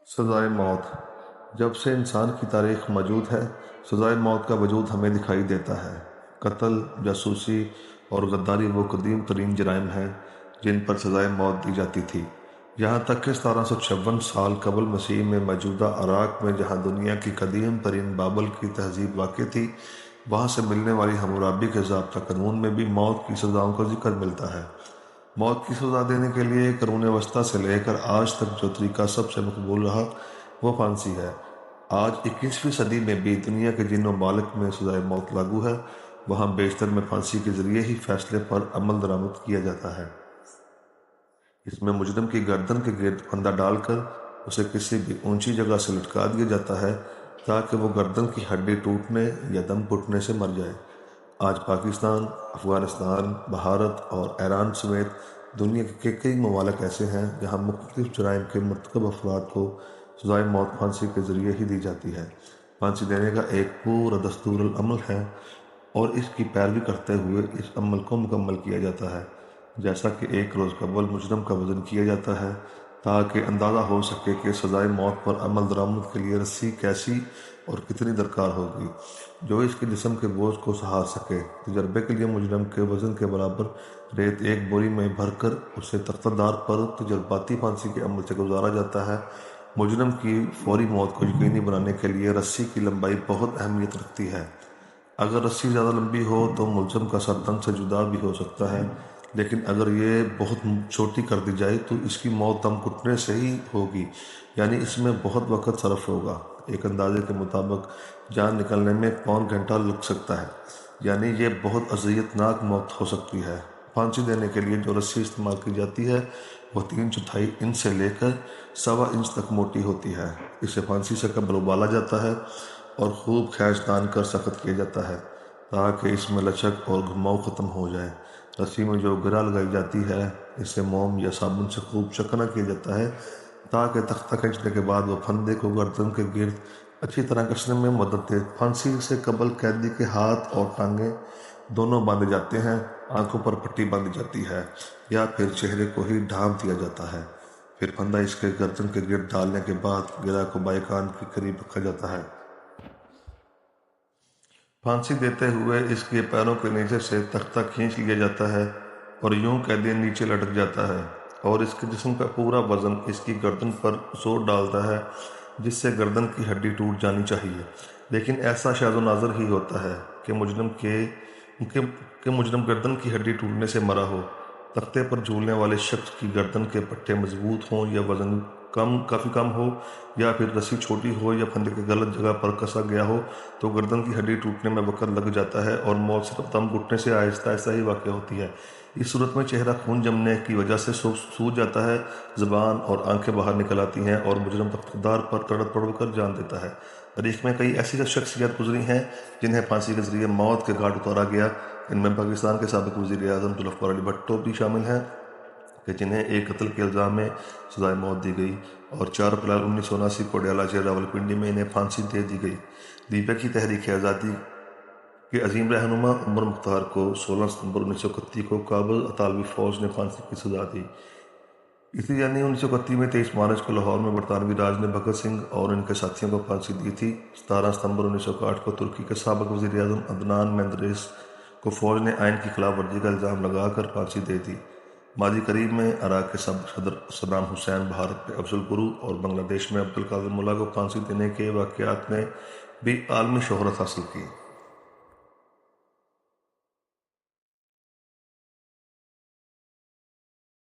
سزائے موت۔ جب سے انسان کی تاریخ موجود ہے، سزائے موت کا وجود ہمیں دکھائی دیتا ہے۔ قتل، جاسوسی اور غداری وہ قدیم ترین جرائم ہیں جن پر سزائے موت دی جاتی تھی۔ یہاں تک کہ 1756 سال قبل مسیح میں موجودہ عراق میں، جہاں دنیا کی قدیم ترین بابل کی تہذیب واقع تھی، وہاں سے ملنے والی حمورابی کے ضابطہ قانون میں بھی موت کی سزاؤں کا ذکر ملتا ہے۔ موت کی سزا دینے کے لیے قرون وسطیٰ سے لے کر آج تک جو طریقہ سب سے مقبول رہا وہ پھانسی ہے۔ آج 21ویں صدی میں بھی دنیا کے جن ممالک میں سزائے موت لاگو ہے، وہاں بیشتر میں پھانسی کے ذریعے ہی فیصلے پر عمل درآمد کیا جاتا ہے۔ اس میں مجرم کی گردن کے گرد پھندا ڈال کر اسے کسی بھی اونچی جگہ سے لٹکا دیا جاتا ہے تاکہ وہ گردن کی ہڈی ٹوٹنے یا دم گھٹنے سے مر جائے۔ آج پاکستان، افغانستان، بھارت اور ایران سمیت دنیا کے کئی ممالک ایسے ہیں جہاں مختلف جرائم کے مرتکب افراد کو سزائے موت پھانسی کے ذریعے ہی دی جاتی ہے۔ پھانسی دینے کا ایک پورا دستور العمل ہے اور اس کی پیروی کرتے ہوئے اس عمل کو مکمل کیا جاتا ہے۔ جیسا کہ ایک روز قبل مجرم کا وزن کیا جاتا ہے تاکہ اندازہ ہو سکے کہ سزائے موت پر عمل درآمد کے لیے رسی کیسی اور کتنی درکار ہوگی جو اس کے جسم کے بوجھ کو سہار سکے۔ تجربے کے لیے مجرم کے وزن کے برابر ریت ایک بوری میں بھر کر اسے تختہ دار پر تجرباتی پھانسی کے عمل سے گزارا جاتا ہے۔ مجرم کی فوری موت کو یقینی بنانے کے لیے رسی کی لمبائی بہت اہمیت رکھتی ہے۔ اگر رسی زیادہ لمبی ہو تو ملزم کا سر تن سے جدا بھی ہو سکتا ہے، لیکن اگر یہ بہت چھوٹی کر دی جائے تو اس کی موت دم گھٹنے سے ہی ہوگی، یعنی اس میں بہت وقت صرف ہوگا۔ ایک اندازے کے مطابق جان نکلنے میں پون گھنٹہ لگ سکتا ہے، یعنی یہ بہت اذیت ناک موت ہو سکتی ہے۔ پھانسی دینے کے لیے جو رسی استعمال کی جاتی ہے وہ 3/4 انچ سے لے کر 1.25 انچ تک موٹی ہوتی ہے۔ اسے پھانسی سے قبل ابالا جاتا ہے اور خوب کھینچ تان کر سخت کیا جاتا ہے تاکہ اس میں لچک اور گھماؤ ختم ہو جائے۔ رسی میں جو گرہ لگائی جاتی ہے اسے موم یا صابن سے خوب چکنا کیا جاتا ہے تاکہ تختہ کھینچنے کے بعد وہ پھندے کو گردن کے گرد اچھی طرح کسنے میں مدد دے۔ پھانسی سے قبل قیدی کے ہاتھ اور ٹانگیں دونوں باندھے جاتے ہیں، آنکھوں پر پٹی باندھی جاتی ہے یا پھر چہرے کو ہی ڈھانپ دیا جاتا ہے۔ پھر پھندا اس کے گردن کے گرد ڈالنے کے بعد گرہ کو بائیں کان کے قریب رکھا جاتا ہے۔ پھانسی دیتے ہوئے اس کے پیروں کے نیچے سے تختہ کھینچ لیا جاتا ہے اور یوں قیدی نیچے لٹک جاتا ہے اور اس کے جسم کا پورا وزن اس کی گردن پر زور ڈالتا ہے جس سے گردن کی ہڈی ٹوٹ جانی چاہیے، لیکن ایسا شاذ و نادر ہی ہوتا ہے کہ مجرم گردن کی ہڈی ٹوٹنے سے مرا ہو۔ تختے پر جھولنے والے شخص کی گردن کے پٹھے مضبوط ہوں یا وزن کافی کم ہو، یا پھر رسی چھوٹی ہو یا پھندے کے غلط جگہ پر کسا گیا ہو تو گردن کی ہڈی ٹوٹنے میں وقت لگ جاتا ہے اور موت صرف دم گھٹنے سے آہستہ آہستہ ہی واقع ہوتی ہے۔ اس صورت میں چہرہ خون جمنے کی وجہ سے سوج جاتا ہے، زبان اور آنکھیں باہر نکل آتی ہیں اور مجرم تختہ دار پر تڑپ تڑپ کر جان دیتا ہے۔ تاریخ میں کئی ایسی شخصیات گزری ہیں جنہیں پھانسی کے ذریعے موت کے گھاٹ اتارا گیا۔ ان میں پاکستان کے سابق وزیر اعظم ذوالفقار علی بھٹو بھی شامل ہیں کہ جنہیں ایک قتل کے الزام میں سزائے موت دی گئی، اور 4 اپریل 1979 کو ڈیالہ جیل راولپنڈی میں انہیں پھانسی دے دی گئی۔ لیبیا کی تحریک آزادی کے عظیم رہنما عمر مختار کو 16 ستمبر 1931 کو قابض اطالوی فوج نے پھانسی کی سزا دی۔ اسی یعنی 1931 میں 23 مارچ کو لاہور میں برطانوی راج نے بھگت سنگھ اور ان کے ساتھیوں کو پھانسی دی تھی۔ 17 ستمبر 1961 کو ترکی کے سابق وزیر اعظم عدنان مینڈریس کو فوج نے آئین کی خلاف ورزی کا الزام لگا کر پھانسی دے دی۔ ماضی قریب میں عراق کے سابق صدر صدام حسین، بھارت میں افضل گرو اور بنگلہ دیش میں عبدالقادر ملا کو پھانسی دینے کے واقعات نے بھی عالمی شہرت حاصل کی۔